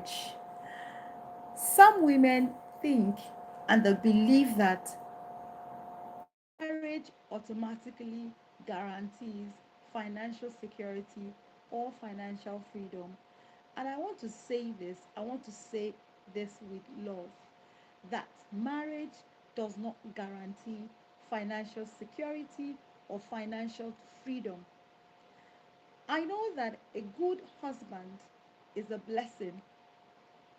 marriage. Some women think and they believe that marriage automatically guarantees financial security or financial freedom. And I want to say this with love, that marriage does not guarantee financial security or financial freedom. I know that a good husband is a blessing,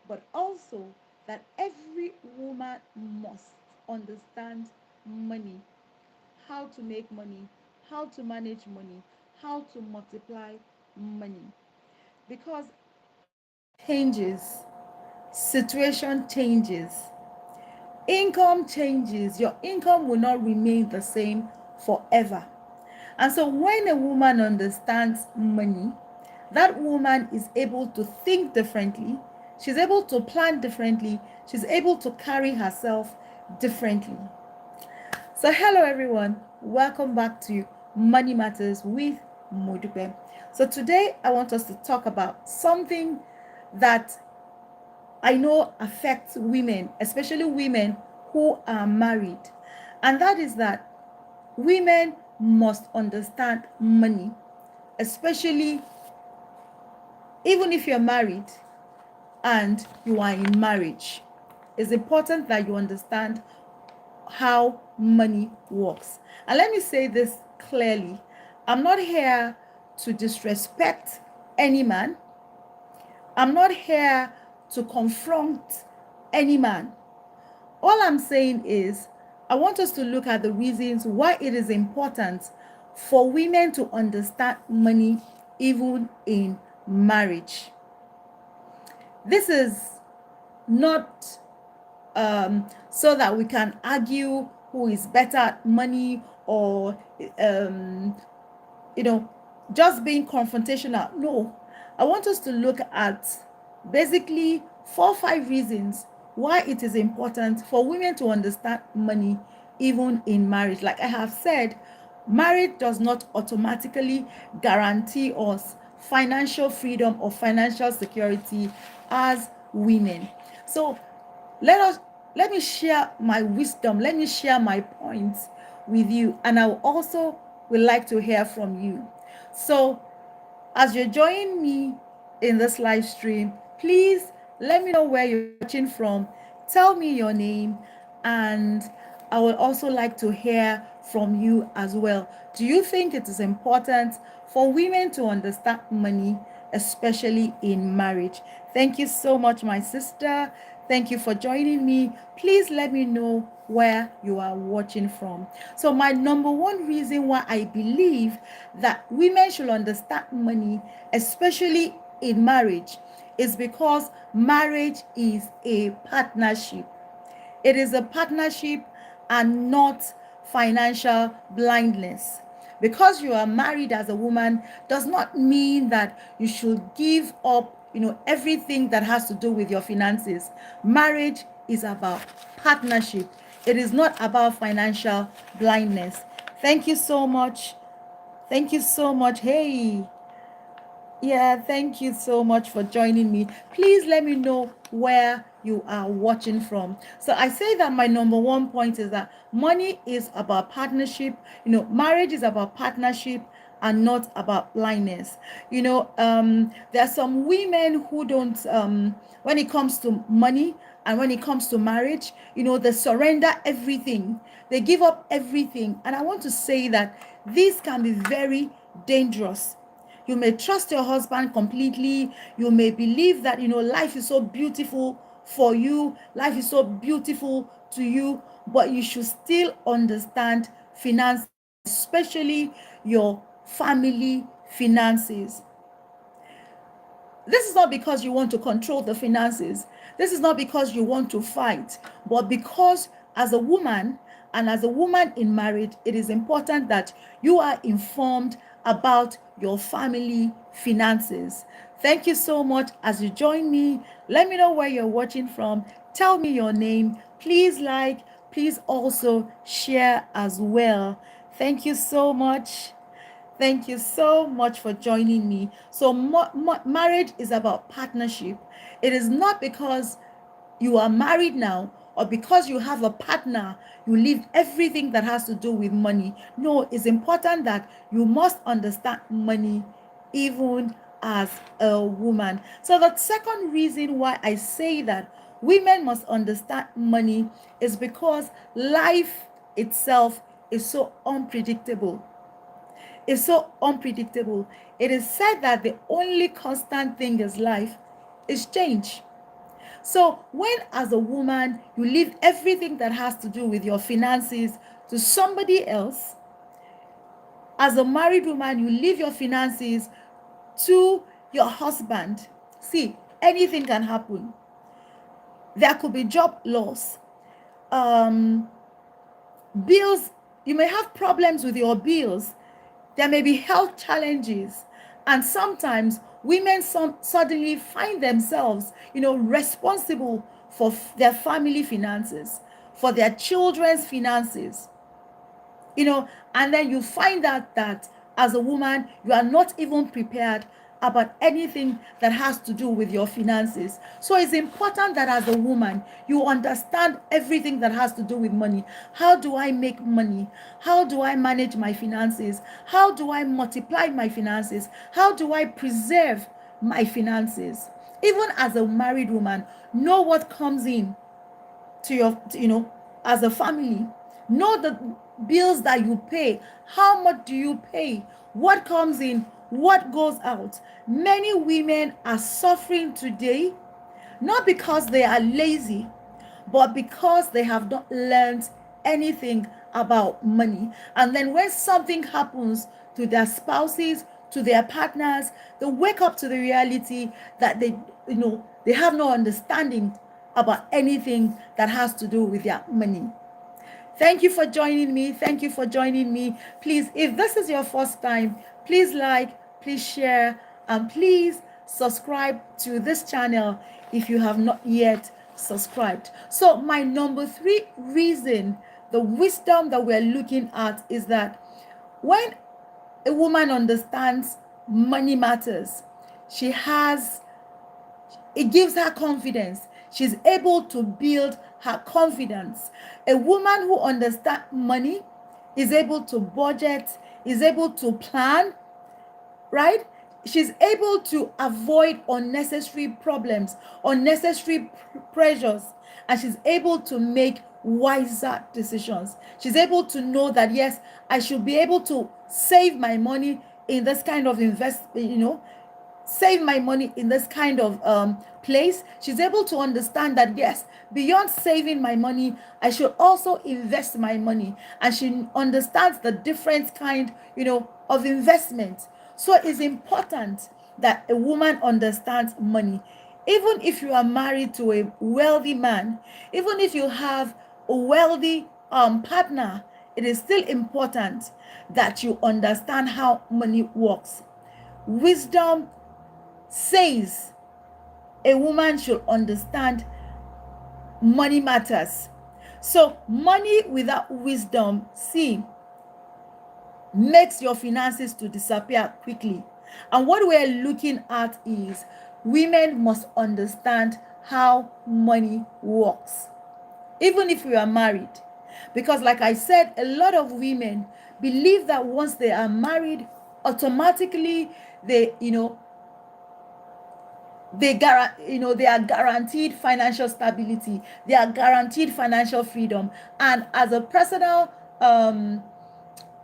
but also that every woman must understand money, how to make money, how to manage money, how to multiply money. Because life changes, situation changes, income changes. Your income will not remain the same forever. And so when a woman understands money, that woman is able to think differently. She's able to plan differently. She's able to carry herself differently. So, hello everyone. Welcome back to Money Matters with Modupe. So, today I want us to talk about something that I know affects women, especially women who are married. And that is that women must understand money, especially even if you're married and you are in marriage. It's important that you understand how money works. And let me say this clearly, I'm not here to disrespect any man. I'm not here to confront any man. All I'm saying is, I want us to look at the reasons why it is important for women to understand money even in marriage. This is not so that we can argue who is better at money, or you know, just being confrontational. No, I want us to look at basically 4 or 5 reasons why it is important for women to understand money even in marriage. Like I have said, marriage does not automatically guarantee us financial freedom or financial security as women. So let us let me share my wisdom, let me share my points with you, and I also would like to hear from you. So as you're joining me in this live stream, please let me know where you're watching from. Tell me your name, and I would also like to hear from you as well. Do you think it is important for women to understand money, especially in marriage? Thank you so much, my sister. Thank you for joining me. Please let me know where you are watching from. So, my number one reason why I believe that women should understand money, especially in marriage, is because marriage is a partnership. It is a partnership and not financial blindness. Because you are married as a woman does not mean that you should give up, everything that has to do with your finances. Marriage is about partnership. It is not about financial blindness. Thank you so much. Thank you so much. Hey, yeah, thank you so much for joining me. Please let me know where you are watching from. So I say that my number one point is that money is about partnership. Marriage is about partnership and not about blindness. There are some women who don't, when it comes to money and when it comes to marriage, they surrender everything. They give up everything. And I want to say that this can be very dangerous. You may trust your husband completely. You may believe that, life is so beautiful for you. Life is so beautiful to you. But you should still understand finance, especially your family finances. This is not because you want to control the finances. This is not because you want to fight, but because as a woman and as a woman in marriage, it is important that you are informed about your family finances. Thank you so much as you join me. Let me know where you're watching from. Tell me your name. Please like, please also share as well. Thank you so much. Thank you so much for joining me. So marriage is about partnership. It is not because you are married now or because you have a partner, you leave everything that has to do with money. No, it's important that you must understand money even as a woman. So the second reason why I say that women must understand money is because life itself is so unpredictable. It's so unpredictable. It is said that the only constant thing in life is change. So, when as a woman you leave everything that has to do with your finances to somebody else, as a married woman, you leave your finances to your husband. See, anything can happen. There could be job loss, um, bills. You may have problems with your bills. There may be health challenges, and sometimes women suddenly find themselves, responsible for their family finances, for their children's finances, and then you find out that as a woman, you are not even prepared about anything that has to do with your finances. So it's important that as a woman, you understand everything that has to do with money. How do I make money? How do I manage my finances? How do I multiply my finances? How do I preserve my finances? Even as a married woman, know what comes in to your, as a family. Know the bills that you pay. How much do you pay? What comes in? What goes out? Many women are suffering today, not because they are lazy, but because they have not learned anything about money. And then when something happens to their spouses, to their partners, they wake up to the reality that they have no understanding about anything that has to do with their money. Thank you for joining me. Thank you for joining me. Please, if this is your first time, please like, please share, and please subscribe to this channel if you have not yet subscribed. So my number 3 reason, the wisdom that we're looking at, is that when a woman understands money matters, it gives her confidence. She's able to build her confidence. A woman who understands money is able to budget, is able to plan, right? She's able to avoid unnecessary problems, unnecessary pressures, and she's able to make wiser decisions. She's able to know that, yes, I should be able to save my money in this kind of save my money in this kind of place. She's able to understand that, yes, beyond saving my money, I should also invest my money. And she understands the different kind, of investment. So it's important that a woman understands money. Even if you are married to a wealthy man, even if you have a wealthy partner, it is still important that you understand how money works. Wisdom says a woman should understand money matters. So money without wisdom, makes your finances to disappear quickly. And what we're looking at is women must understand how money works, even if we are married. Because like I said, a lot of women believe that once they are married, automatically they are guaranteed financial stability, they are guaranteed financial freedom. And as a personal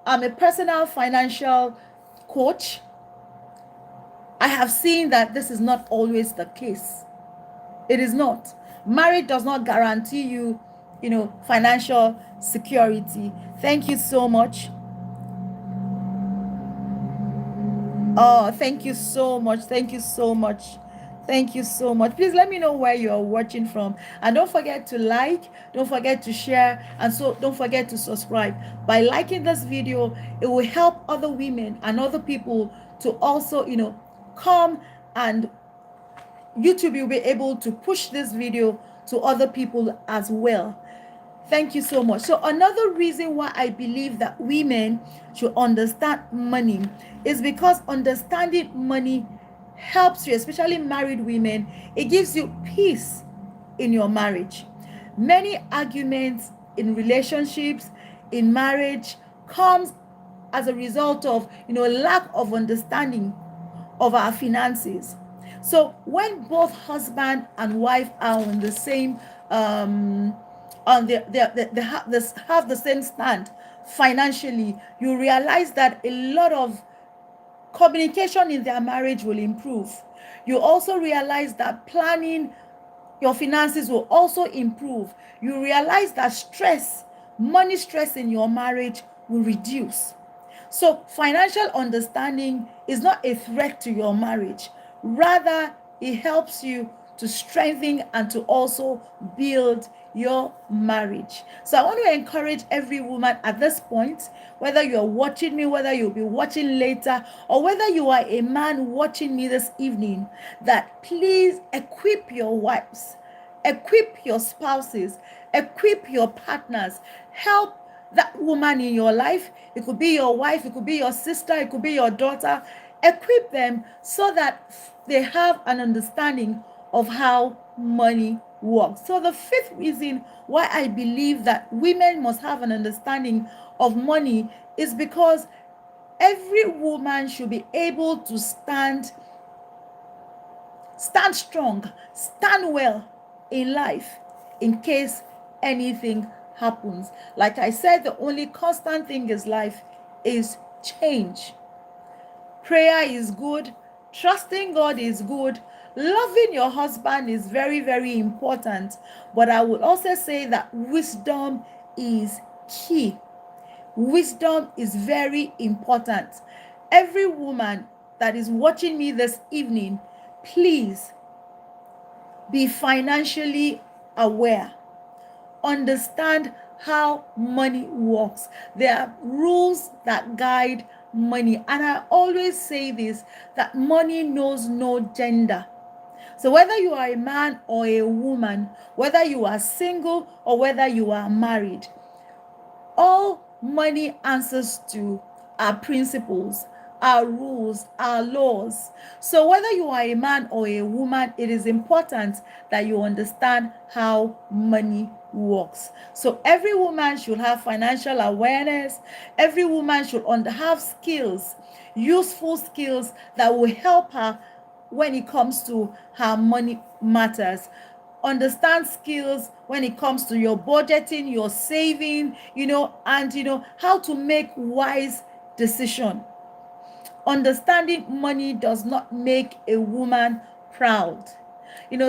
I'm a personal financial coach, I have seen that this is not always the case. It is not. Marriage does not guarantee you, financial security. Thank you so much. Oh, thank you so much. Thank you so much. Thank you so much. Please let me know where you are watching from. And don't forget to like, don't forget to share, and so don't forget to subscribe. By liking this video, it will help other women and other people to also, come, and YouTube will be able to push this video to other people as well. Thank you so much. So another reason why I believe that women should understand money is because understanding money helps you, especially married women. It gives you peace in your marriage. Many arguments in relationships, in marriage, comes as a result of lack of understanding of our finances. So when both husband and wife are on the same on they have the same stand financially, you realize that a lot of communication in their marriage will improve. You also realize that planning your finances will also improve. You realize that money stress in your marriage will reduce. So, financial understanding is not a threat to your marriage. Rather, it helps you to strengthen and to also build your marriage. So, I want to encourage every woman at this point, whether you're watching me, whether you'll be watching later, or whether you are a man watching me this evening, that please equip your wives, equip your spouses, equip your partners, help that woman in your life. It could be your wife, it could be your sister, it could be your daughter. Equip them so that they have an understanding of how money works. So the fifth reason why I believe that women must have an understanding of money is because every woman should be able to stand strong, stand well in life in case anything happens. Like I said, the only constant thing in life is change. Prayer is good, trusting God is good, loving your husband is very, very important. But I would also say that wisdom is key. Wisdom is very important. Every woman that is watching me this evening, please be financially aware. Understand how money works. There are rules that guide money. And I always say this, that money knows no gender. So whether you are a man or a woman, whether you are single or whether you are married, all money answers to our principles, our rules, our laws. So whether you are a man or a woman, it is important that you understand how money works. So every woman should have financial awareness. Every woman should have skills, useful skills that will help her when it comes to her money matters. Understand skills when it comes to your budgeting, your saving, and how to make wise decision. Understanding money does not make a woman proud.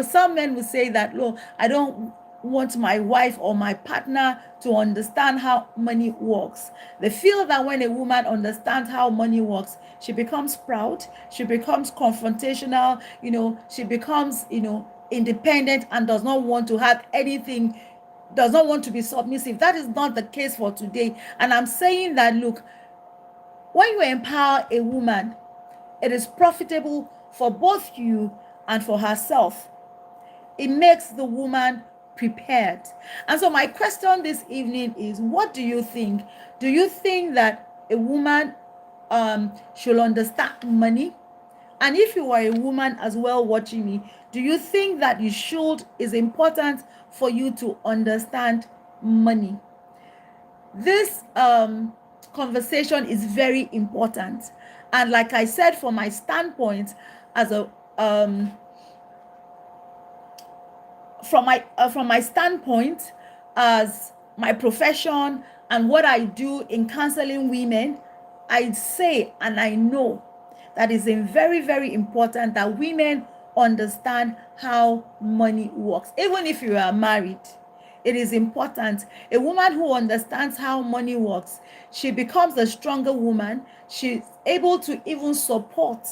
Some men will say that, look, I don't want my wife or my partner to understand how money works. They feel that when a woman understands how money works, she becomes proud, she becomes confrontational, she becomes, independent and does not want to have anything, does not want to be submissive. That is not the case for today. And I'm saying that, look, when you empower a woman, it is profitable for both you and for herself. It makes the woman prepared. And so my question this evening is, what do you think? Do you think that a woman should understand money? And if you are a woman as well watching me, do you think that is important for you to understand money? This conversation is very important. And like I said, from my standpoint, as a from my standpoint as my profession and what I do in counseling women, I say and I know that is very, very important that women understand how money works. Even if you are married, it is important. A woman who understands how money works, she becomes a stronger woman. She's able to even support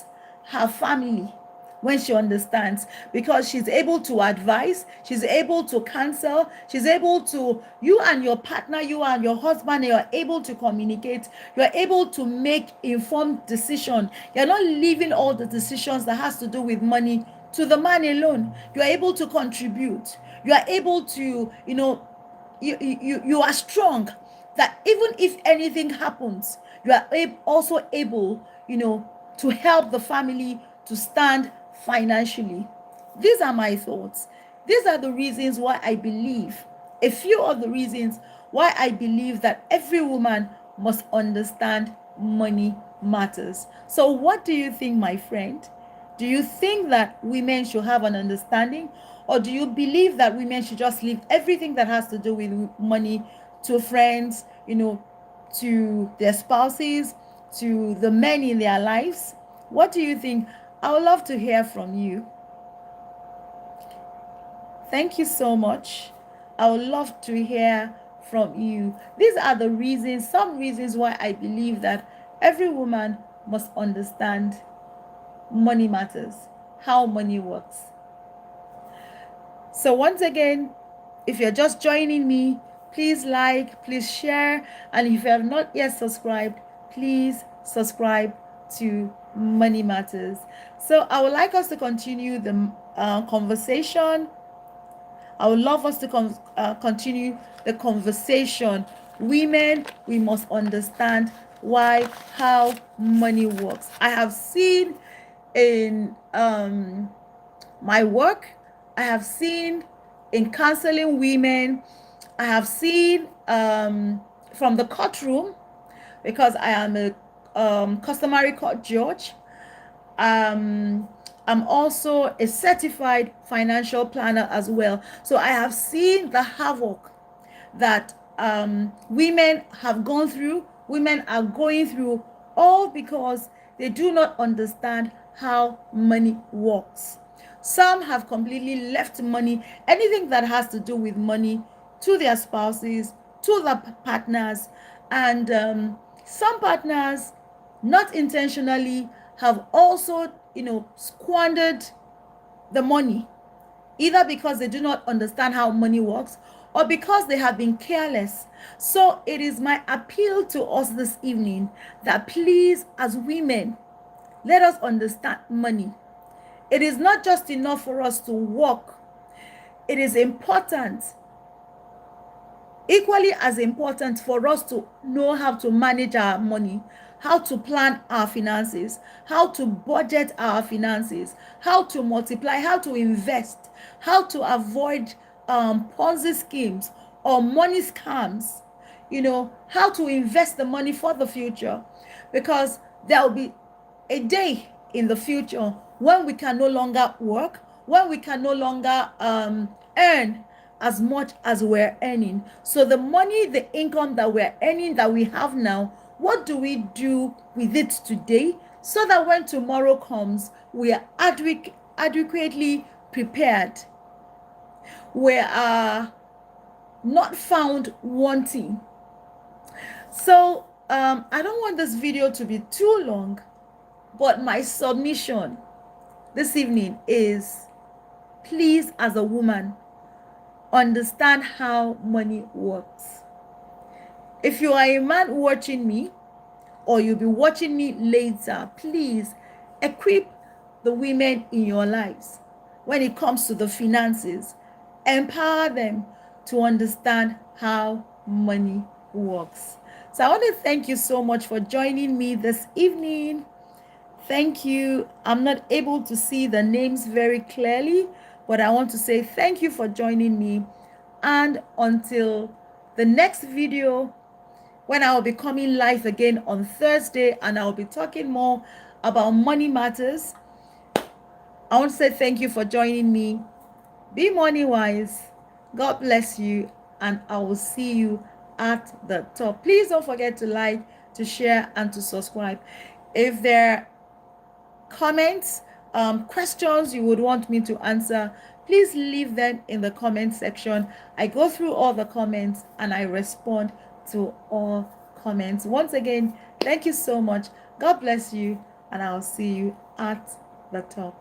her family when she understands, because she's able to advise, she's able to counsel, she's able to, you and your partner, you and your husband, you are able to communicate, you are able to make informed decision. You're not leaving all the decisions that has to do with money to the man alone. You are able to contribute. You are able to, you are strong, that even if anything happens, you are also able, to help the family, to stand financially. These are my thoughts. These are the reasons why I believe, a few of the reasons why I believe that every woman must understand money matters. So, what do you think, my friend? Do you think that women should have an understanding, or do you believe that women should just leave everything that has to do with money to friends, to their spouses, to the men in their lives? What do you think? I would love to hear from you. Thank you so much. I would love to hear from you. These are the reasons, some reasons why I believe that every woman must understand money matters, how money works. So once again, if you're just joining me, please like, please share, and if you have not yet subscribed, please subscribe to Money Matters. So I would like us to continue the conversation. I would love us to continue the conversation. Women, we must understand how money works. I have seen in my work, I have seen in counseling women, I have seen from the courtroom, because I am a customary court judge. I'm also a certified financial planner as well. So I have seen the havoc that women have gone through, women are going through, all because they do not understand how money works. Some have completely left money, anything that has to do with money, to their spouses, to their partners, and some partners, not intentionally, have also, squandered the money, either because they do not understand how money works or because they have been careless. So it is my appeal to us this evening that please, as women, let us understand money. It is not just enough for us to work. It is important, equally as important, for us to know how to manage our money, how to plan our finances, how to budget our finances, how to multiply, how to invest, how to avoid Ponzi schemes or money scams, how to invest the money for the future, because there will be a day in the future when we can no longer work, when we can no longer earn as much as we're earning. So the money, the income that we're earning, that we have now, what do we do with it today, so that when tomorrow comes, we are adequately prepared? We are not found wanting. So I don't want this video to be too long, but my submission this evening is, please, as a woman, understand how money works. If you are a man watching me, or you'll be watching me later, please equip the women in your lives when it comes to the finances. Empower them to understand how money works. So I want to thank you so much for joining me this evening. Thank you. I'm not able to see the names very clearly, but I want to say thank you for joining me. And until the next video, when I will be coming live again on Thursday, and I will be talking more about money matters, I want to say thank you for joining me. Be money wise. God bless you, and I will see you at the top. Please don't forget to like, to share, and to subscribe. If there are comments, questions you would want me to answer, please leave them in the comment section. I go through all the comments and I respond to all comments. Once again, thank you so much. God bless you, and I'll see you at the top.